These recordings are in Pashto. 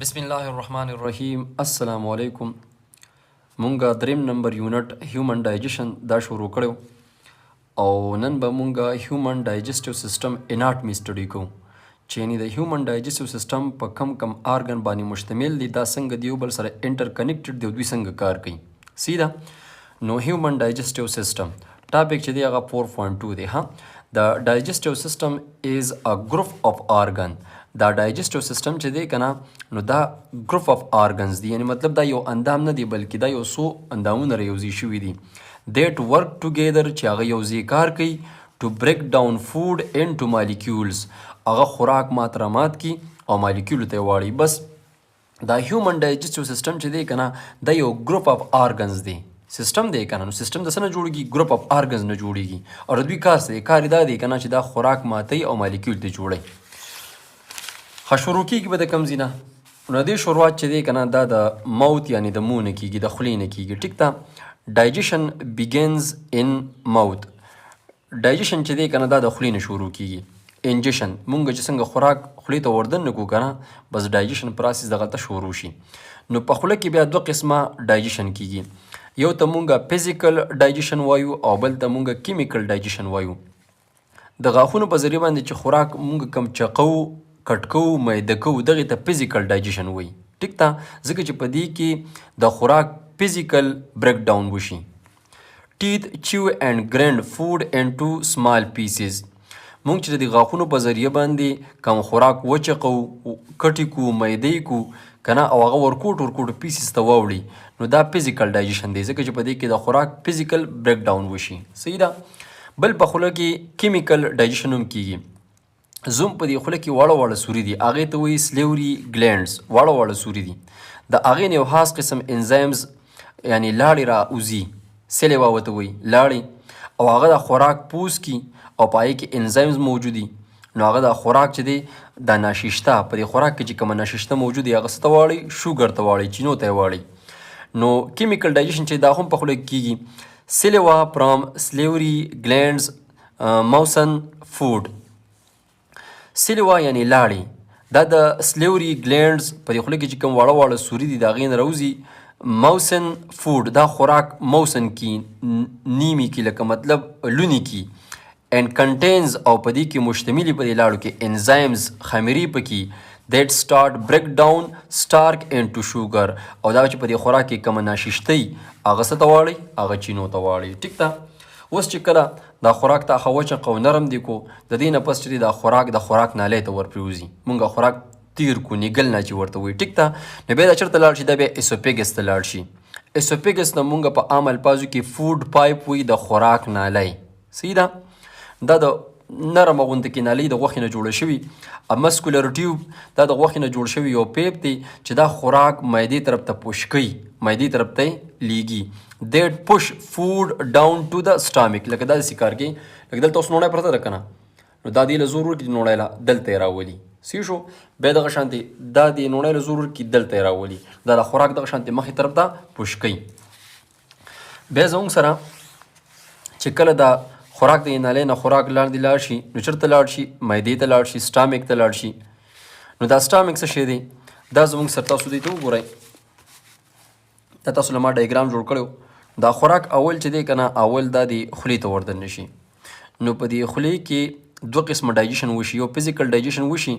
بسم الله الرحمن الرحیم. السلام علیکم. مونږه دریم نمبر یونټ هیومن ډایجیشن دا شروع کړو او نن به مونږه هیومن ډایجسټیو سیستم اناټمی سټډي کوو چې یعنی د هیومن ډایجسټیو سیستم په کم آرګن باندې مشتمل دی، دا څنګه د یو بل سره انټر کنیکټډ دی او دوی څنګه کار کوي. سیده نو هیومن ډایجسټیو سیستم ټاپک چې دی هغه 4.2 دی. د ډایجسټیو سیستم از ا ګروپ اف آرګن. دا ډایجسټیو سیستم چې دی کنه نو دا ګروپ اف آرګنز دی، یعنی مطلب دا یو اندام نه دی بلکې دا یو څو اندامونه یوځای شوي دي دیټ ورک ټوګیدر چې هغه یوځای کار کوي ټو بریک ډاون فود انټو مالیکیولز، هغه خوراک مات کی او مالیکیولو ته واړي. بس دا هیومن ډایجسټیو سیستم چې دی کنه دا یو ګروپ اف آرګنز دی، سیستم دی کنه. نو سیستم د څه نه جوړیږي؟ ګروپ اف آرګنز نه جوړیږي او دوی کار څه دی؟ کار دا دی کنه چې دا خوراک ماتوي او مالیکیول ته جوړوي. شروع کیږي به د کوم ځای نه؟ نو دې شروعات چې دی کنه دا د موت یعنی د مو نه کیږي، د خولې نه کیږي. ټیک ده، ډایجیشن بیګنز ان موت. ډایجیشن چې دی کنه دا د خولې نه شروع کیږي. انجیشن مونږ چې څنګه خوراک خولې ته وردن نه کوو کنه، بس ډایجیشن پروسس دغه ته شروع شي. نو په خوله کې بیا دوه قسمه ډایجیشن کیږي، یو ته مونږه فزیکل ډایجیشن وایو او بل ته مونږه کیمیکل ډایجیشن وایو. د غاښونو په ذریعه باندې چې خوراک مونږ کم چقو کټکو میده کوو دغه ته فزیکل ډایجیشن وایي. ټیک ده، ځکه چې په دې کې د خوراک فزیکل بریک ډاون وشي. ټیث چیو اینڈ ګرینډ فود انټو سمال پیسز. مونږ چې د غاښونو په ذریعه باندې کوم خوراک وچقو کټی کو میده کو کنه او هغه ورکوټ پیسز ته واوړي، نو دا فزیکل ډایجیشن دی، ځکه چې په دې کې د خوراک فزیکل بریک ډاون وشي. صحیح ده. بل په خوله کې کیمیکل ډایجیشن هم کیږي. زوم په دې خوله کې واړه سوري دي، هغې ته وایي سلیوري ګلینډز. واړه سوري دي، د هغې نه یو خاص قسم انزایمز یعنی لاړې را وځي، سلیوا ورته وایي لاړې، او هغه د خوراک پوس کی او په هغې کې انزایمز موجود دي. نو هغه د خوراک چې دی د ناششته په دې خوراک کې چې کومه ناششته موجود دی هغه څه ته واړي؟ شوګر ته واړي، چینو ته یې واړي. نو کیمیکل ډایجیشن چې دا هم په خوله کې کیږي. سلیوا فرام سلیوري ګلینډز موسن فود. سلیوا یعنی لاړې، دا د سلیوري ګلینډز په دې خوله کې چې کوم واړه سوري دي د هغې نه راوځي. موسن فود دا خوراک موسن کی نیمی کی لکه مطلب لونی کی. and contains او په دې کې مشتملي په دې لاړو کې انزایمز خمیرې پکې that start break down starch into sugar، او دا چې په دې خوراک کې کومه ناششتۍ هغه څه ته واړي؟ هغه چینو ته واړي. ټیک ده. اوس چې کله دا خوراک ته هغه وچقه او نرم دی کو، د دې نه پس چې دا خوراک نالۍ ته ورپرېوځي، مونږ خوراک تیر کو نیګل نه چې ورته وایي. ټیک ده. نو بیا دا چېرته لاړ شي؟ دا بیا اسوفیګس ته لاړ شي. اسوفیګس نه مونږ په عام الفاظو کې فود پایپ وایي، د خوراک نالۍ. صحیح ده. دا د نرمه غوندې کې نالۍ د غوښې نه جوړه شوي. مسکولر ټیوب دا د غوښې نه جوړ شوی یو پیپ دی چې دا خوراک معدې طرف ته پوش کوي، معدې طرف ته لیږي. دیټ پوش فود ډاون ټو د سټامک. لکه دا داسې کار کوي لکه دلته اوس نوڼی پرته ده که نه، نو دا دې له زور ورکړي نوڼی له دلته یې راولي. صحیح شو. بیا دغه شانتې دا د نوڼی له زور ورکړي دلته یې راولي، دا د خوراک دغه شانتې مخې طرف ته پوش کوي. بیا زموږ سره چې کله دا خوراک د نالۍ نه خوراک لاندې لاړ شي، نو چېرته لاړ شي؟ معدې ته لاړ شي، سټامک ته لاړ شي. نو دا سټامک څه شی دی؟ دا زموږ سره تاسو دې ته وګورئ، دا تاسو له ما ډایګرام جوړ کړی. دا خوراک اول چې دی که نه، اول دا د خولې ته وردن شي. نو په دې خولې کې دوه قسمه ډایجیشن وشي. یو فزیکل ډایجیشن وشي،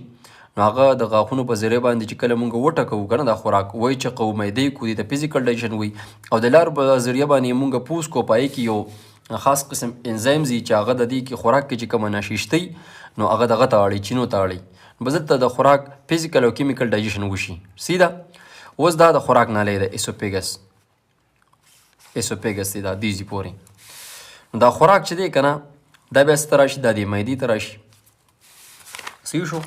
نو هغه د غاښونو په ذریعه باندې چې کله مونږ وټکوو که نه دا خوراک وچقو معدې کو، دې ته فزیکل ډایجیشن وایي. او د لارو په ذریعه باندې مونږ پوس کو، په هغې کې یو خاص قسم انزایمز دي چې هغه د دې کې خوراک کې چې کومه ناششتۍ نو هغه دغه ته اړوي، چینو ته اړوي. بس دلته د خوراک فزیکل او کیمیکل ډایجیشن وشي. سیده. اوس دا د خوراک نالی ده، اسوفیګس دی، دا دیزي پورې. دا خوراک چې دی که نه دا بیا څه ته راشي؟ دا د معدې ته راشي. صحیح شو.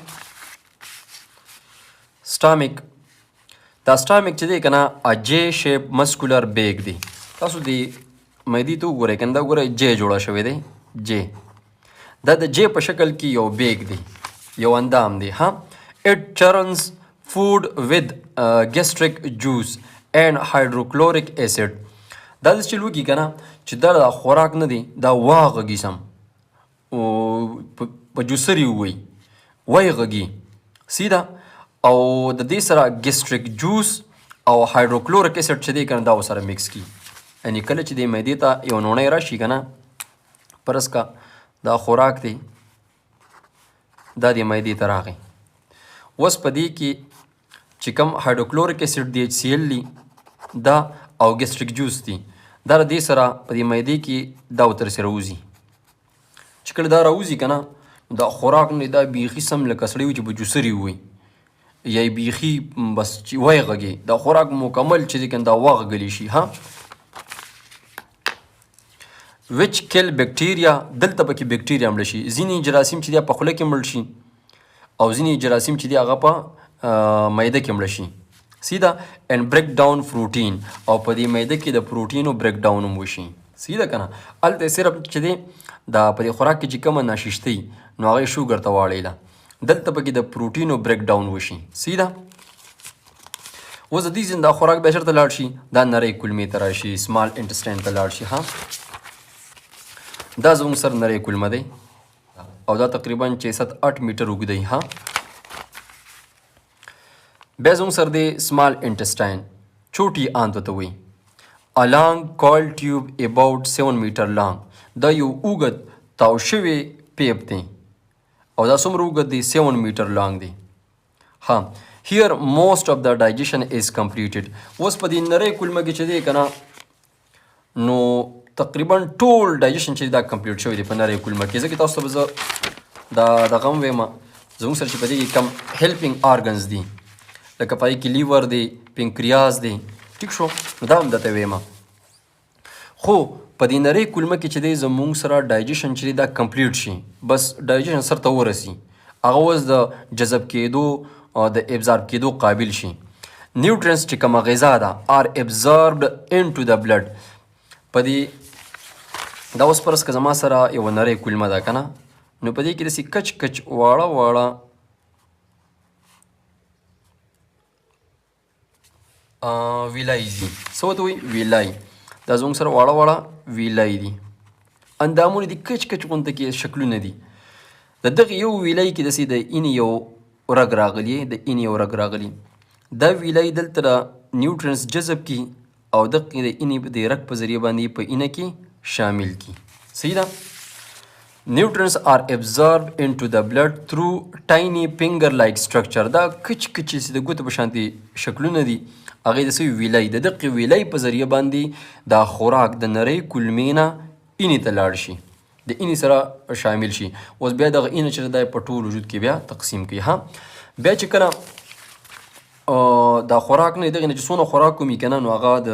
سټامک. دا سټامک چې دی که نه جے شیپ مسکولر بیگ دی. تاسو د معدې ته وګورئ کنه، دا وګورئ جے جوړه شوی دی. جے دا د جے په شکل کې یو بیگ دی، یو اندام دی. اٹ چرنز فود ود ګیسټریک جوس اینڈ هایدروکلوریک ایسډ. دا داسې چل وکړي که نه چې دا د خوراک نه دی، دا واغږي سم په جوسر یې ووایي، وایي غږي. سیده. او د دې سره ګیسټریک جوس او هایدروکلوریک اسید چې دی کنه دا ورسره میکس کی. یعنی کله چې د معدې ته یو نوڼی راشي کنه فرض کا دا خوراک دی دا د معدې ته راغی اوس په دې کې چې کوم هایدروکلوریک اسید دی HCl دی دا او ګیسټریک جوس دی دا د دې سره په دې معدې کې دا ورته راوځي. چې کله دا راوځي کنه دا خوراک نه دا بیخي سم لکه سړی وي چې به جوسري وي یا بیخي بس چې وایي غږي دا خوراک مکمل چې دی کنه دا وغږلی شي ها. وچ کل بکټیریا دلته پکې بکټیریا مړه شي. ځینې جراثیم چې دی په خوله کې مړ شي او ځینې جراثیم چې دی هغه په معده کې مړه شي سیده and break down protein او په دې معده کې د پروټینو break down هم وشي سیده کنه. هلته صرف چې دی دا په دې خوراک کې چې کومه ناششتي نو هغه شوګر ته واړیله دلته پکې د پروټینو break down وشي سیده. اوس د دې ځین دا خوراک بیا چېرته لاړ شي دا نری کولمې ته راشي سمال انټسټاین ته لاړ شي ها. دا زموږ سر نری کولمه دی او دا تقریبا 6-8 میټر اوږد دی ها. بیا زموږ سر دی سمال انټسټاین چوټي آند ته وایي. A long coiled tube about 7 meter long دا یو اوږد تاو شوی پیپ دی او دا څومره اوږد دی 7 میټر لانګ دی ها. Here most of the digestion is completed. اوس په دې نری کولمه کې چې دی که نه نو تقریبا ټول ډایجیشن چې دا کمپلیټ شوی دی په نری کولمه کې. ځکه تاسو ته به زه دا دغه هم وایم زموږ سره چې په دې کې کم هیلپینګ آرګنز دي لکه پای کې لیور دی پنکریاز دی ټیک شو نو دا هم درته وایم. خو په دې نری کولمه کې چې دی زموږ سره ډایجیشن چې دی دا کمپلیټ شي بس ډایجیشن سر ته ورسي هغه اوس د جذب کېدو او د ابزارب کېدو قابل شي. نیوټرینس چې کومه غذا ده آر ابزاربډ انټو د بلډ په دې دا اوس فرض که زما سره یوه نری کولمه ده که نه نو په دې کې داسې کچ کچ واړه واړه ویلای دي. څه ورته وایي ویلای دا زموږ سره واړه واړه ویلای دي اندامونه دي کچ کچ غونته کې شکلونه دي. د دغه یو ویلای کې داسې د اینې یو رګ راغلی د اینې یو رګ راغلی دا ویلای دلته د نیوټرینس جذب کی او دغه د اینې د رګ په ذریعه باندې په اینه کې شامل کی صحیح ده. Nutrients are absorbed into the blood through tiny finger-like structure. دا کچ کچ چې د ګوتو په شانتي شکلونه دي هغې د سوی ویلای د دقې ویلای په ذریعه باندې دا خوراک د نری کولمې نه اینې ته لاړ شي د اینې سره شامل شي. اوس بیا دغه اینه چې دی په ټول وجود کې بیا تقسیم کوي ها. بیا چې کله دا خوراک نه دغه نه چې څونه خوراک کومي که نه نو هغه د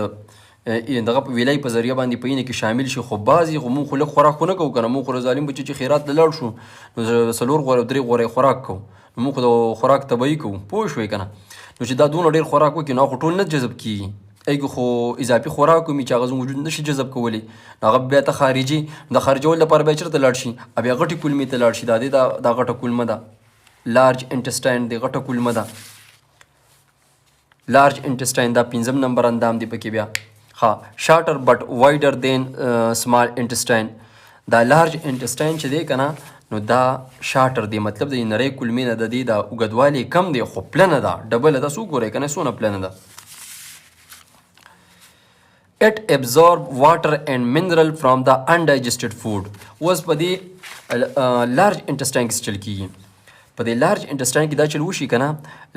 دغه په ویلای په ذریعه باندې په اینه کې شامل شي. خو بعضې خو مونږ خو لږ خوراک خو نه کوو که نه مونږ خو ظالم بچي چې خیرات ته لاړ شو نو 4 غوره 3 غوره خوراک کوو نو مونږ خو د خوراک تبعي کوو پوه شوې که نه. نو چې دا دونه ډېر خوراک وکړي نو خو ټول نه جذب کېږي ایږي خو اضافي خوراک کومي چې هغه زموږ وجود نشي جذب کولی هغه بیا ته خارجي د خارجولو لپاره بیا چېرته لاړ شي بیا غټې کولمې ته لاړ شي دا دی دا غټه کولمه ده لارج انټسټاین دی غټه کولمه ده. لارج انټسټاین دا 5م نمبر اندام دی پکې بیا ها. شارټر بټ وایډر دین سمال انټسټاین دا لارج انټسټاین چې دی که نه نو دا شارټر دی مطلب د نری کولمې نه د دې دا اوږدوالی کم دی خو پلنه ده ډبله ده. څو ګورئ که نه څونه پلنه ده. It absorb water and mineral from the undigested food. اوس په دې لارج انټسټاین کې څه چل کېږي په دې لارج انټسټاین کې دا چل وشي که نه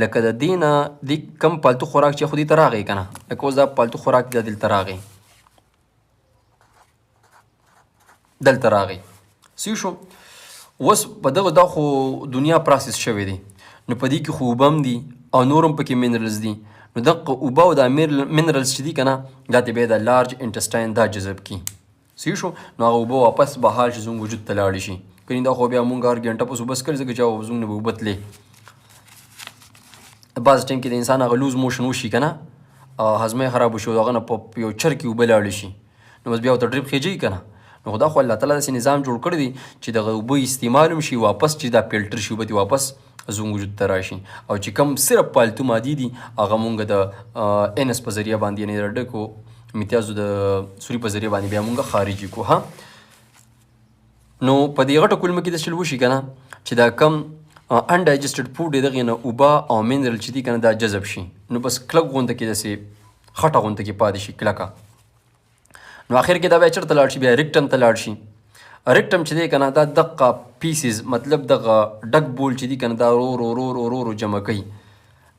لکه د دې نه د کم پالتو خوراک چې خو دې ته راغی که نه لکه اوس دا پالتو خوراک دا دلته راغی دلته راغی صحیح شو. اوس په دغه دا خو دنیا پراسس شوی دی نو په دې کې خو اوبه هم دي او نور هم پکې منرلز دي نو دغه اوبه او دا منرلز چې دي که نه دا ته بیا د لارج انټسټاین دا جذب کي صحیح شو. نو هغه اوبه واپس بهال شي زموږ وجود ته لاړې شي کنې دا خو بیا مونږ هر ګنټه پس اوبه څکل ځکه چې هغه زموږ نه به اوبه تلې. بعض ټایم کې د انسان هغه لوز موشن وشي که نه هضمه یې خراب وشي او هغه نه په یو چر کې اوبه لاړې شي نو بس بیا ورته ډریپ خېجوي که نه نو خو دا خو الله تعالی داسې نظام جوړ کړی دی چې دغه اوبه استعمال هم شي واپس چې دا فلټر شي اوبه دې واپس زموږ وجود ته راشي او چې کم صرف پالتو مادي دي هغه مونږ د انس په ذریعه باندې یعنې د ډکو امتیازو د سوري په ذریعه باندې بیا مونږ خارجي کو ها. نو په دې غټه کولمه کې د چل وشي که نه چې دا کم انډایجسټډ فوډ دغې نه اوبه او منرل چې دي که نه دا جذب شي نو بس کلک غونته کې داسې خټه غونته کې پاتې شي کلکه نو اخر کې دا بیا چېرته لاړ شي بیا ریکټم ته لاړ شي ریکټم چې دی که نه دا دقه پیسز مطلب دغه ډک بول چې دي که نه دا ورو جمع کوي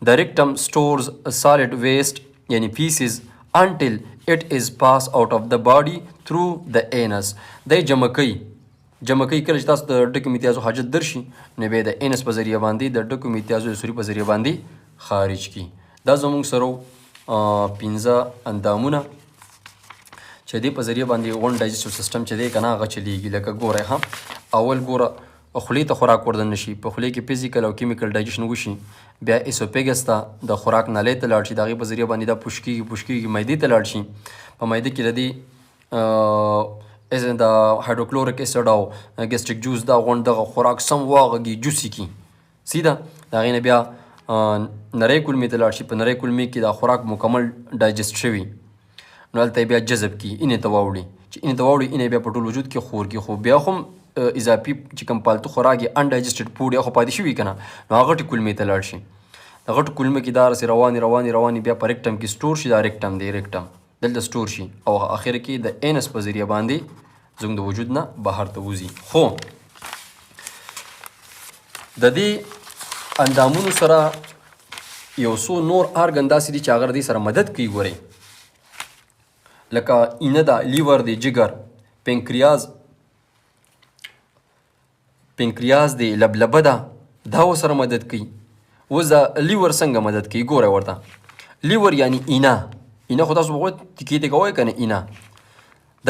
The rectum stores solid waste یعنی pieces until it is passed out of the body through the anus. دی جمع کوي کله چې تاسو د ډکو میتیازو حاجت درشي نو بیا د انس په ذریعه باندې د ډکو میتیازو د سوري په ذریعه باندې خارج کی. دا زموږ سره 15 اندامونه چې دی په ذریعه باندې ون ډایجسټیو سیستم چې دی که نه هغه چلیږي. لکه ګورئ ها اول ګوره خولې ته خوراک وردن نشي په خولې کې فزیکل او کیمیکل ډایجیشن وشي بیا ایسوپیګس ته د خوراک نالۍ ته لاړ شي د هغې په ذریعه باندې دا پوش کېږي معدې ته لاړ شي په معده کې د دې د هایډروکلوریک اسیډ او ګیسټریک جوس دا غونډ دغه خوراک سم واغږي جوسي کي سیده د هغې نه بیا نری کولمې ته لاړ شي په نری کولمې کې دا خوراک مکمل ډایجسټ شوي نو هلته بیا جذب کي اینې ته واوړي چې اینې ته واوړي اینې بیا په ټول وجود کې خور کي خو بیا هم اضافي چې کوم پالتو خوراک یې انډایجسټډ فوډ یا خو پاتې شوي که نه نو هغه غټې کولمې ته لاړ شي د غټو کولمې کې دا راسې روانې بیا په ریکټم کې سټور شي دا ریکټم دی ریکټم دلته سټور شي او اخر کې د اینس په ذریعه باندې زموږ د وجود نه بهر ته وځي. خو د دې اندامونو سره یو څو نور ارګن داسې دي چې هغه دې سره مدد کوي. ګورئ لکه اینه ده لیور دی جگر پنکریاز دی لبلبه ده دا ورسره مدد کوي. اوس دا لیور څنګه مدد کوي ګوره ورته لیور یعنی اینه خو تاسو به تکې ته کوئ که نه اینه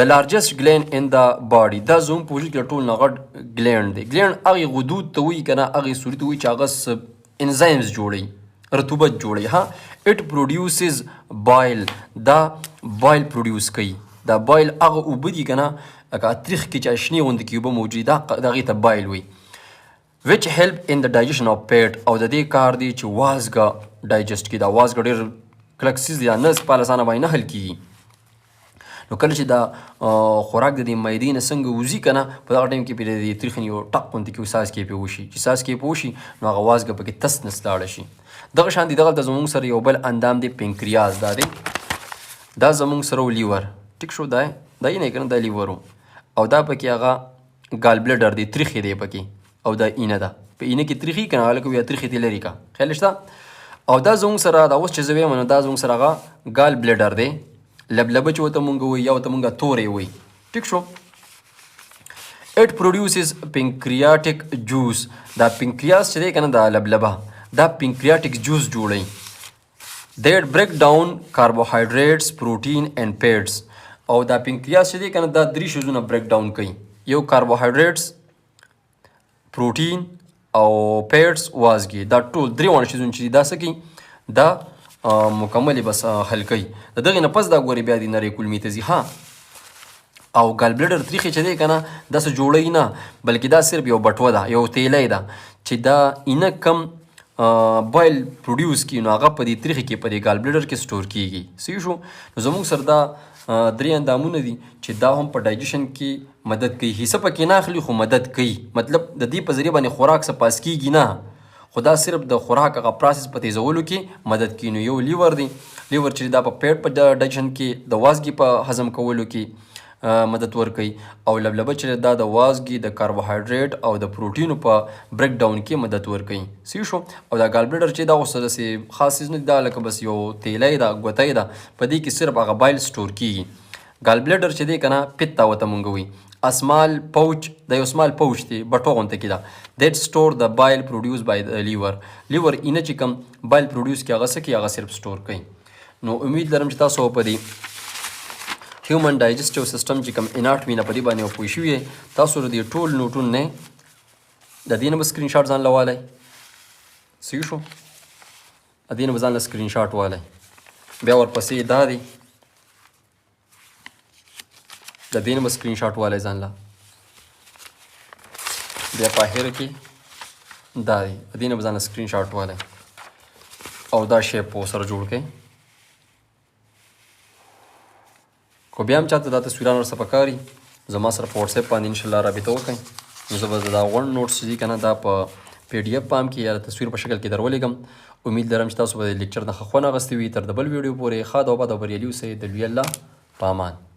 د لارجسټ ګلینډ ان د باډي دا زموږ په وجود کې ټول نه غټ ګلینډ دی. ګلینډ هغې غدود ته وایي که نه هغې سوري ته وایي چې هغه انزایمز جوړوي رطوبت جوړوي. ها اټ پروډیوسز بایل دا بایل پروډیوس کوي دا بایل هغه اوبه دي که نه لکه تریخ کې چې شنې غوندې کې اوبه موجودي دا هغې ته بایل وي which help in the digestion of pet او د دې کار دی چې وازګه ډایجسټ کړي. دا وازګه ډېر کلک څیز دی دا نه په اسانه باندې نه حل کېږي نو کله چې دا خوراک د دې معدې نه څنګه وځي که نه په دغه ټایم کې پرې د دې تریخ یو ټق غوندې کې ساس کې پې وشي چې ساس کې پې وشي نو هغه وازګه پکې تس نس لاړه شي. دغه شان دي دغلته زموږ سره یو بل اندام دی پنکریاز دا دی دا زموږ سره لیور ټیک شو دا یې نه که نه دا لیور او دا پکې هغه ګال بلډر دی تریخې دی پکې او دا اینه ده په اینه کې تریخي که نه هلکه بیا تریخې تی لرې که خیال شته او دا زموږ سره دا اوس چې زه ویم نو دا زموږ سره هغه ګال بلډر دی لبلبه چې ورته مونږ وایي یا ورته مونږ تورې وایي ټیک شو. اټ پروډیوسز پنکریاټک جوس دا پنکریاس چې دی که نه دا لبلبه دا پنکریاټک جوس جوړوي دیٹ بریک ډاون کاربوهایډریټس پروټین اینڈ پیټس او دا پنکریاس چې دی که نه دا 3 شیزونه بریک ډاون کوي یو کاربوهایډریټس پروټین او پیټس وازګي دا ټول 3 شیزونه چې دا څه کوي دا مکمل بس حل کوي. د دغې نه پس دا ګورې بیا د نری کولمې ته ځي ها او ګال بلډر تریخې چې دی که نه داسې جوړوي نه بلکې دا صرف یو بټوه ده یو تیلی ده چې دا اینه کم بایل پروډیوس کړي نو هغه په دې تریخې کې په دې ګال بلډر کې سټور کېږي. صحیح شو. نو زموږ سره دا 3 اندامونه دي چې دا هم په ډایجیشن کې مدد کوي حصه پکې نه اخلي خو مدد کوي مطلب د دې په ذریعه باندې خوراک څه پاس کېږي نه خو دا صرف د خوراک هغه پروسس په تیزولو کې مدد کوي. نو یو لیور دی لیور چې دا په پیټ په ډایجیشن کې د وازګي په هضم کولو کې مدد ورکوي او لبلبه چې دا د وازګي د کاربوهایډریټ او د پروټینو په بریک ډاون کې مدد ورکوي. صحیح شو. او دا ګال بلډر چې دا اوس داسې خاص څیز نه دی دا لکه بس یو تیلی ده ګوتی ده په دې کې صرف هغه بایل سټور کېږي. ګال بلډر چې دی که نه پیت ته ورته مونږ وایي اسمال پوچ د یو سمال پوچ دی بټو غونته کې ده دیټ سټور د بایل پروډیوس بای د لیور اینه چې کوم بایل پروډیوس کې هغه څه کوي هغه صرف سټور کوي. نو امید لرم چې تاسو په دې هیومن ډایجسټیو سیستم چې کوم اناټمي نه په دې باندې پوه شوي یې تاسو د دې ټول نوټون نه د دې نه به سکرین شاټ ځان له والی. صحیح شو. د دې نه به ځان له سکرین شاټ والی بیا ورپسې دا دی د دې نه به سکرین شاټ والی ځان له بیا په اخره کې دا دی د دې نه به ځان له سکرین شاټ والی او دا شیپ په سره جوړ کړئ. خو بیا هم چاته دا تصویران ورسره پکاري زما سره په وټساپ باندې انشاءالله رابطه وکړئ نو زه به دا غونډ نوټس چې دي که نه دا په PDF پام کې یا تصویر په شکل کې درولېږم. امید لرم چې تاسو به د لیکچر نه ښه خوند اخیستی وي. تر د بل ویډیو پورې ښاد او بد او بریالي اوسئ. د لوی الله په امان.